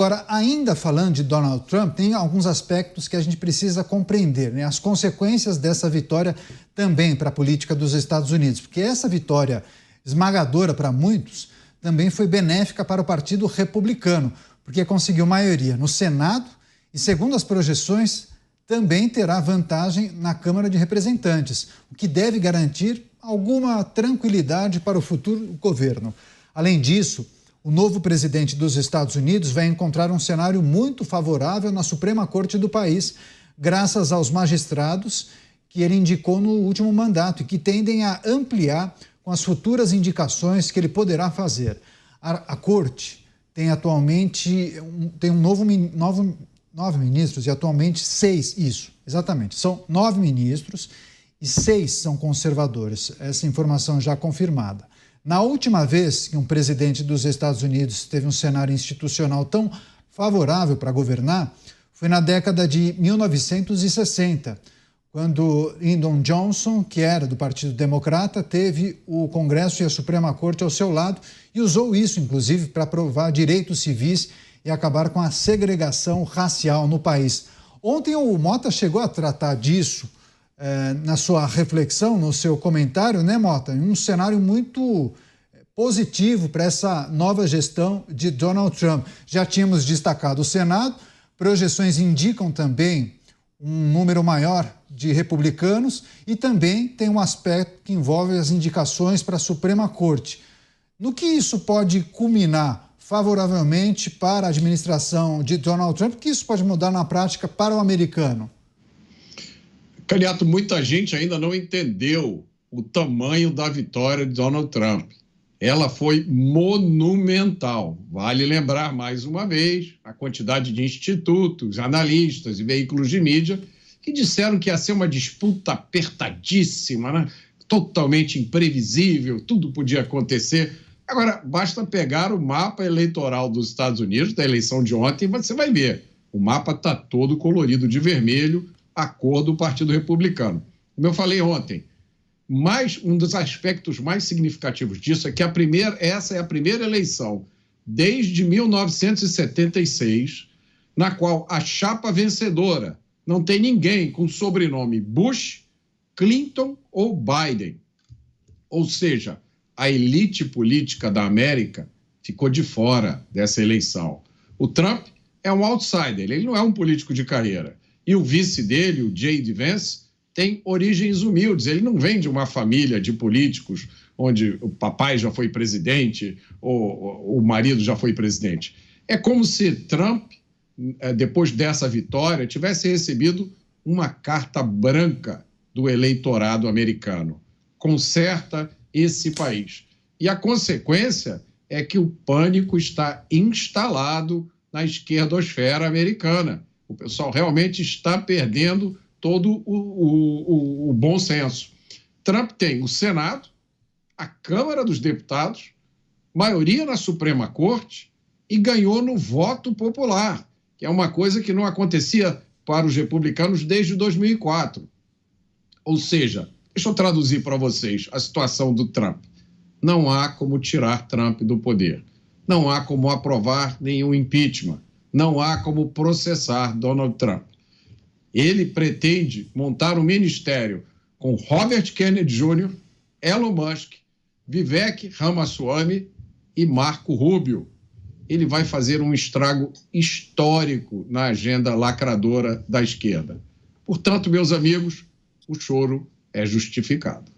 Agora, ainda falando de Donald Trump, tem alguns aspectos que a gente precisa compreender, né? As consequências dessa vitória também para a política dos Estados Unidos, porque essa vitória esmagadora para muitos também foi benéfica para o Partido Republicano, porque conseguiu maioria no Senado e, segundo as projeções, também terá vantagem na Câmara de Representantes, o que deve garantir alguma tranquilidade para o futuro governo. Além disso, o novo presidente dos Estados Unidos vai encontrar um cenário muito favorável na Suprema Corte do país, graças aos magistrados que ele indicou no último mandato e que tendem a ampliar com as futuras indicações que ele poderá fazer. A Corte tem atualmente nove ministros e atualmente 6, isso, exatamente, são 9 ministros e 6 são conservadores, essa informação já confirmada. Na última vez que um presidente dos Estados Unidos teve um cenário institucional tão favorável para governar, foi na década de 1960, quando Lyndon Johnson, que era do Partido Democrata, teve o Congresso e a Suprema Corte ao seu lado e usou isso, inclusive, para aprovar direitos civis e acabar com a segregação racial no país. Ontem o Mota chegou a tratar disso na sua reflexão, no seu comentário, né, Mota? Um cenário muito positivo para essa nova gestão de Donald Trump. Já tínhamos destacado o Senado, projeções indicam também um número maior de republicanos e também tem um aspecto que envolve as indicações para a Suprema Corte. No que isso pode culminar favoravelmente para a administração de Donald Trump, que isso pode mudar na prática para o americano? Cariato, muita gente ainda não entendeu o tamanho da vitória de Donald Trump. Ela foi monumental. Vale lembrar, mais uma vez, a quantidade de institutos, analistas e veículos de mídia que disseram que ia ser uma disputa apertadíssima, né? Totalmente imprevisível, tudo podia acontecer. Agora, basta pegar o mapa eleitoral dos Estados Unidos, da eleição de ontem, e você vai ver. O mapa está todo colorido de vermelho, a cor do Partido Republicano. Como eu falei ontem, um dos aspectos mais significativos disso é que essa é a primeira eleição desde 1976, na qual a chapa vencedora não tem ninguém com sobrenome Bush, Clinton ou Biden. Ou seja, a elite política da América ficou de fora dessa eleição. O Trump é um outsider, ele não é um político de carreira. E o vice dele, o J.D. Vance, tem origens humildes. Ele não vem de uma família de políticos onde o papai já foi presidente ou o marido já foi presidente. É como se Trump, depois dessa vitória, tivesse recebido uma carta branca do eleitorado americano. Conserta esse país. E a consequência é que o pânico está instalado na esquerdosfera americana. O pessoal realmente está perdendo todo o bom senso. Trump tem o Senado, a Câmara dos Deputados, maioria na Suprema Corte e ganhou no voto popular, que é uma coisa que não acontecia para os republicanos desde 2004. Ou seja, deixa eu traduzir para vocês a situação do Trump. Não há como tirar Trump do poder. Não há como aprovar nenhum impeachment. Não há como processar Donald Trump. Ele pretende montar um ministério com Robert Kennedy Jr., Elon Musk, Vivek Ramaswamy e Marco Rubio. Ele vai fazer um estrago histórico na agenda lacradora da esquerda. Portanto, meus amigos, o choro é justificado.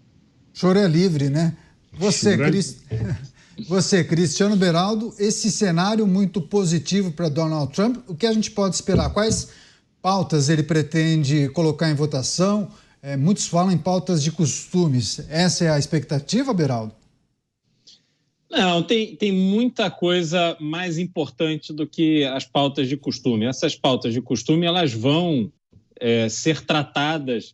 O choro é livre, né? Você, Cristiano Beraldo, esse cenário muito positivo para Donald Trump, o que a gente pode esperar? Quais pautas ele pretende colocar em votação? Muitos falam em pautas de costumes. Essa é a expectativa, Beraldo? Não, tem muita coisa mais importante do que as pautas de costume. Essas pautas de costume, elas vão ser tratadas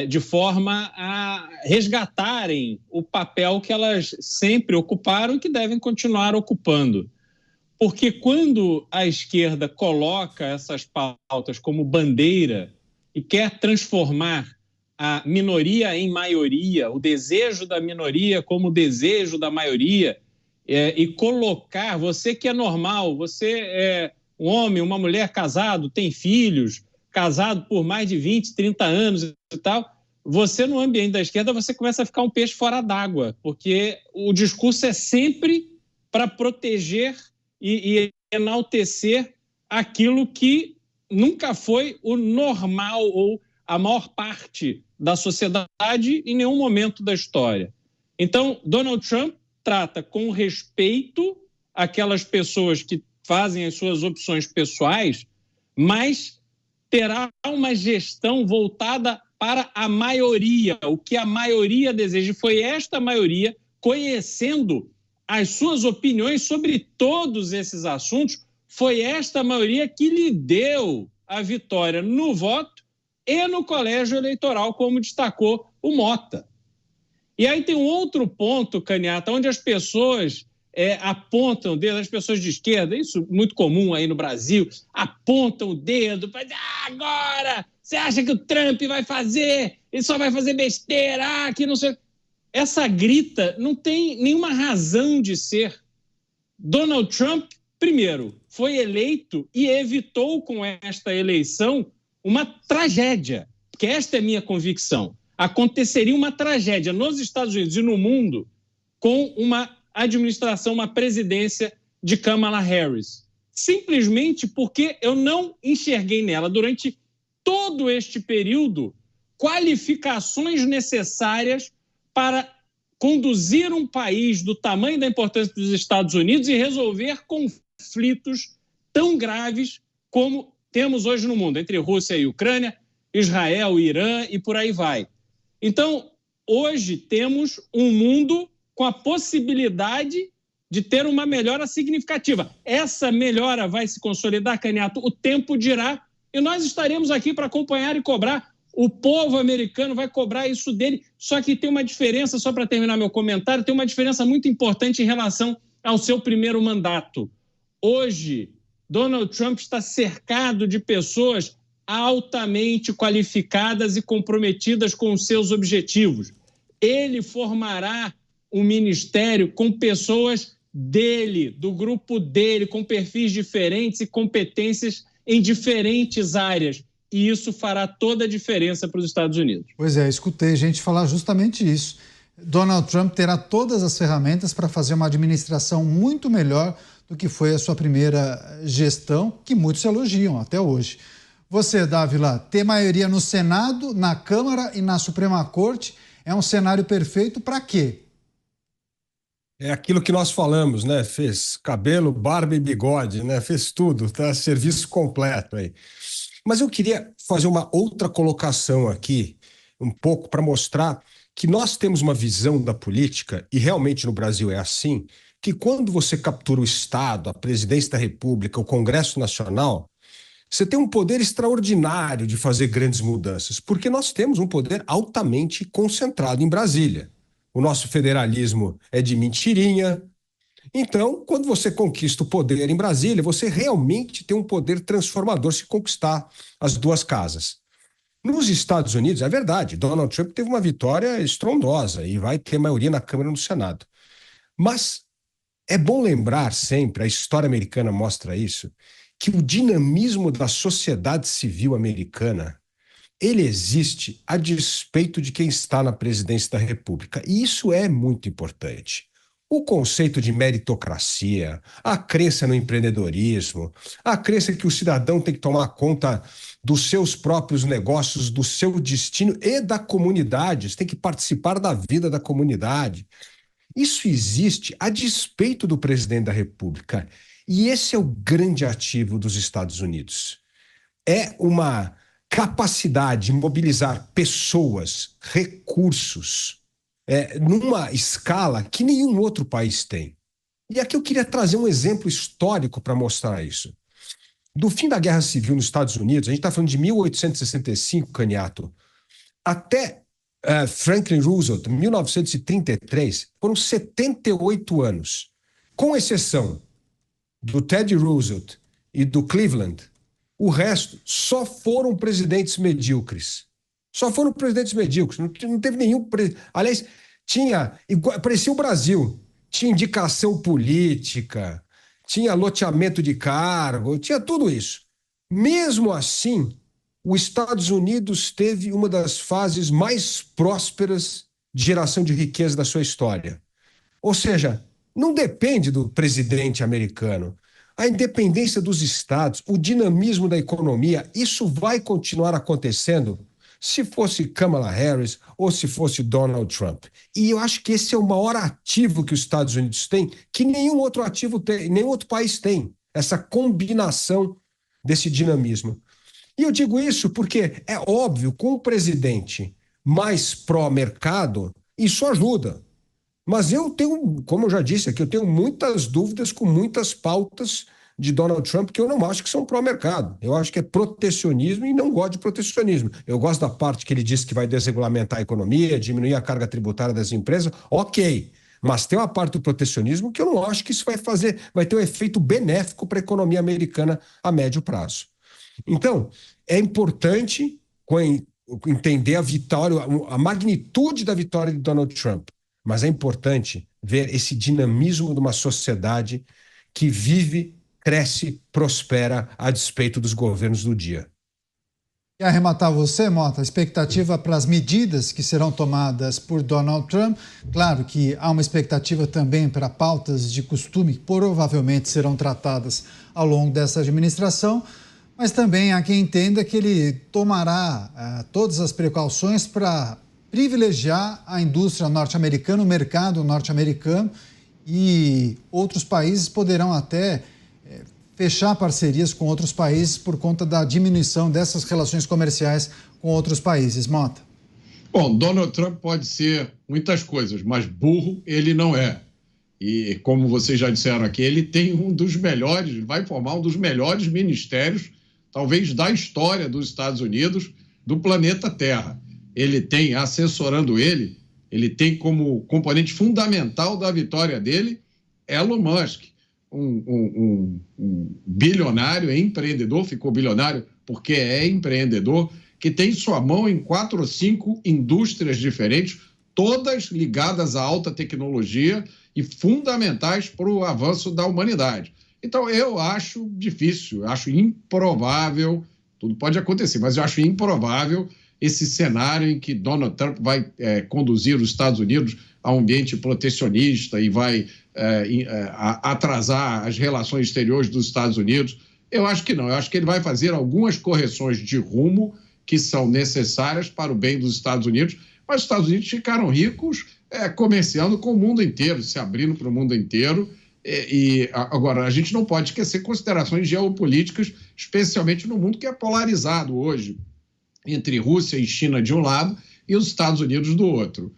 de forma a resgatarem o papel que elas sempre ocuparam e que devem continuar ocupando. Porque quando a esquerda coloca essas pautas como bandeira e quer transformar a minoria em maioria, o desejo da minoria como o desejo da maioria, e colocar, você que é normal, você um homem, uma mulher casado, tem filhos, casado por mais de 20, 30 anos e tal, você no ambiente da esquerda você começa a ficar um peixe fora d'água, porque o discurso é sempre para proteger e enaltecer aquilo que nunca foi o normal ou a maior parte da sociedade em nenhum momento da história. Então, Donald Trump trata com respeito aquelas pessoas que fazem as suas opções pessoais, mas terá uma gestão voltada para a maioria, o que a maioria deseja. Foi esta maioria, conhecendo as suas opiniões sobre todos esses assuntos, foi esta maioria que lhe deu a vitória no voto e no colégio eleitoral, como destacou o Mota. E aí tem um outro ponto, Canhata, onde as pessoas apontam o dedo, as pessoas de esquerda, isso é muito comum aí no Brasil, apontam o dedo para dizer, agora, você acha que o Trump vai fazer, ele só vai fazer besteira, que não sei... Essa grita não tem nenhuma razão de ser. Donald Trump, primeiro, foi eleito e evitou com esta eleição uma tragédia, que esta é minha convicção. Aconteceria uma tragédia nos Estados Unidos e no mundo com uma administração, uma presidência de Kamala Harris. Simplesmente porque eu não enxerguei nela, durante todo este período, qualificações necessárias para conduzir um país do tamanho da importância dos Estados Unidos e resolver conflitos tão graves como temos hoje no mundo, entre Rússia e Ucrânia, Israel, Irã e por aí vai. Então, hoje temos um mundo com a possibilidade de ter uma melhora significativa. Essa melhora vai se consolidar, Canhato, o tempo dirá, e nós estaremos aqui para acompanhar e cobrar. O povo americano vai cobrar isso dele, só que tem uma diferença, só para terminar meu comentário, tem uma diferença muito importante em relação ao seu primeiro mandato. Hoje, Donald Trump está cercado de pessoas altamente qualificadas e comprometidas com os seus objetivos. Ele formará um ministério com pessoas dele, do grupo dele, com perfis diferentes e competências em diferentes áreas. E isso fará toda a diferença para os Estados Unidos. Pois é, escutei gente falar justamente isso. Donald Trump terá todas as ferramentas para fazer uma administração muito melhor do que foi a sua primeira gestão, que muitos elogiam até hoje. Você, Dávila, ter maioria no Senado, na Câmara e na Suprema Corte é um cenário perfeito para quê? É aquilo que nós falamos, né? Fez cabelo, barba e bigode, né? Fez tudo, tá? Serviço completo aí. Mas eu queria fazer uma outra colocação aqui, um pouco para mostrar que nós temos uma visão da política, e realmente no Brasil é assim, que quando você captura o Estado, a presidência da República, o Congresso Nacional, você tem um poder extraordinário de fazer grandes mudanças, porque nós temos um poder altamente concentrado em Brasília. O nosso federalismo é de mentirinha. Então, quando você conquista o poder em Brasília, você realmente tem um poder transformador se conquistar as duas casas. Nos Estados Unidos, é verdade, Donald Trump teve uma vitória estrondosa e vai ter maioria na Câmara e no Senado. Mas é bom lembrar sempre, a história americana mostra isso, que o dinamismo da sociedade civil americana, ele existe a despeito de quem está na presidência da República. E isso é muito importante. O conceito de meritocracia, a crença no empreendedorismo, a crença que o cidadão tem que tomar conta dos seus próprios negócios, do seu destino e da comunidade, tem que participar da vida da comunidade. Isso existe a despeito do presidente da República. E esse é o grande ativo dos Estados Unidos. É uma capacidade de mobilizar pessoas, recursos, numa escala que nenhum outro país tem. E aqui eu queria trazer um exemplo histórico para mostrar isso. Do fim da Guerra Civil nos Estados Unidos, a gente está falando de 1865, Canhato, até Franklin Roosevelt, 1933, foram 78 anos. Com exceção do Teddy Roosevelt e do Cleveland, o resto só foram presidentes medíocres. Só foram presidentes medíocres. Não teve nenhum... Aliás, parecia o Brasil. Tinha indicação política, tinha loteamento de cargo, tinha tudo isso. Mesmo assim, os Estados Unidos teve uma das fases mais prósperas de geração de riqueza da sua história. Ou seja, não depende do presidente americano. A independência dos estados, o dinamismo da economia, isso vai continuar acontecendo se fosse Kamala Harris ou se fosse Donald Trump. E eu acho que esse é o maior ativo que os Estados Unidos têm, que nenhum outro ativo tem, nenhum outro país tem, essa combinação desse dinamismo. E eu digo isso porque é óbvio, com um presidente mais pró-mercado, isso ajuda. Mas eu tenho, como eu já disse aqui, eu tenho muitas dúvidas com muitas pautas de Donald Trump que eu não acho que são pró-mercado. Eu acho que é protecionismo e não gosto de protecionismo. Eu gosto da parte que ele disse que vai desregulamentar a economia, diminuir a carga tributária das empresas, ok. Mas tem uma parte do protecionismo que eu não acho que isso vai ter um efeito benéfico para a economia americana a médio prazo. Então, é importante entender a vitória, a magnitude da vitória de Donald Trump. Mas é importante ver esse dinamismo de uma sociedade que vive, cresce, prospera a despeito dos governos do dia. E arrematar você, Mota, a expectativa para as medidas que serão tomadas por Donald Trump. Claro que há uma expectativa também para pautas de costume que provavelmente serão tratadas ao longo dessa administração, mas também há quem entenda que ele tomará todas as precauções para privilegiar a indústria norte-americana, o mercado norte-americano, e outros países poderão até fechar parcerias com outros países por conta da diminuição dessas relações comerciais com outros países. Mota. Bom, Donald Trump pode ser muitas coisas, mas burro ele não é. E como vocês já disseram aqui, ele tem um dos melhores, vai formar um dos melhores ministérios, talvez da história dos Estados Unidos, do planeta Terra. Ele tem, assessorando ele tem como componente fundamental da vitória dele Elon Musk, um bilionário, empreendedor, ficou bilionário porque é empreendedor, que tem sua mão em 4 ou 5 indústrias diferentes, todas ligadas à alta tecnologia e fundamentais para o avanço da humanidade. Então, eu acho difícil, eu acho improvável, tudo pode acontecer, mas eu acho improvável esse cenário em que Donald Trump vai conduzir os Estados Unidos a um ambiente protecionista e vai atrasar as relações exteriores dos Estados Unidos. Eu acho que não, eu acho que ele vai fazer algumas correções de rumo que são necessárias para o bem dos Estados Unidos, mas os Estados Unidos ficaram ricos comerciando com o mundo inteiro, se abrindo para o mundo inteiro. E agora, a gente não pode esquecer considerações geopolíticas, especialmente no mundo que é polarizado hoje, entre Rússia e China de um lado e os Estados Unidos do outro.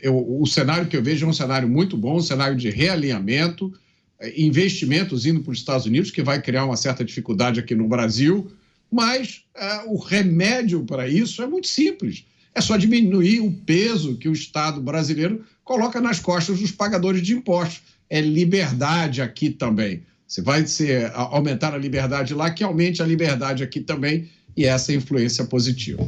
O cenário que eu vejo é um cenário muito bom, um cenário de realinhamento, investimentos indo para os Estados Unidos, que vai criar uma certa dificuldade aqui no Brasil, mas o remédio para isso é muito simples. É só diminuir o peso que o Estado brasileiro coloca nas costas dos pagadores de impostos. É liberdade aqui também. Você vai aumentar a liberdade lá, que aumente a liberdade aqui também, e essa é a influência positiva.